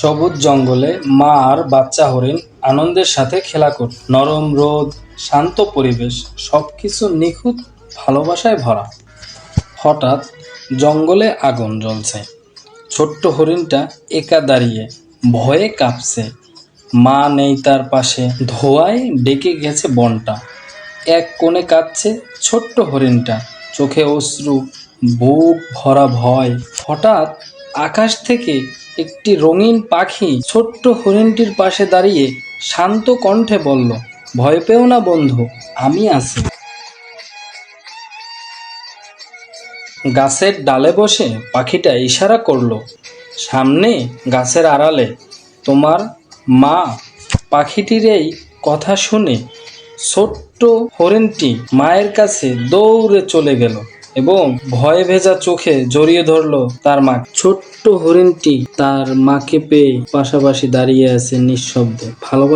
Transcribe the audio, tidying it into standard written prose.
সবুজ জঙ্গলে মা আর বাচ্চা হরিণ আনন্দের সাথে খেলা করত। নরম রোদ, শান্ত পরিবেশ, সবকিছু নিখুঁত ভালোবাসায় ভরা। হঠাৎ জঙ্গলে আগুন জ্বলছে। ছোট্ট হরিণটা একা দাঁড়িয়ে, ভয়ে কাঁপছে। মা নেই তার পাশে, ধোঁয়ায় ডেকে গেছে বনটা। এক কোণে কাঁদছে ছোট্ট হরিণটা, চোখে অশ্রু, বুক ভরা ভয়। হঠাৎ আকাশ থেকে একটি রঙিন পাখি ছোট্ট হরিণটির পাশে দাঁড়িয়ে শান্ত কণ্ঠে বলল, ভয় পেও না বন্ধু, আমি আছি। গাছের ডালে বসে পাখিটা ইশারা করলো, সামনে গাছের আড়ালে তোমার মা। পাখিটির এই কথা শুনে ছোট্ট হরিণটি মায়ের কাছে দৌড়ে চলে গেল এবং ভয়ে ভেজা চোখে জড়িয়ে ধরলো তার মা। ছোট্ট হরিণটি তার মাকে পেয়ে পাশাপাশি দাঁড়িয়ে আছে নিঃশব্দে। ভালোবাসা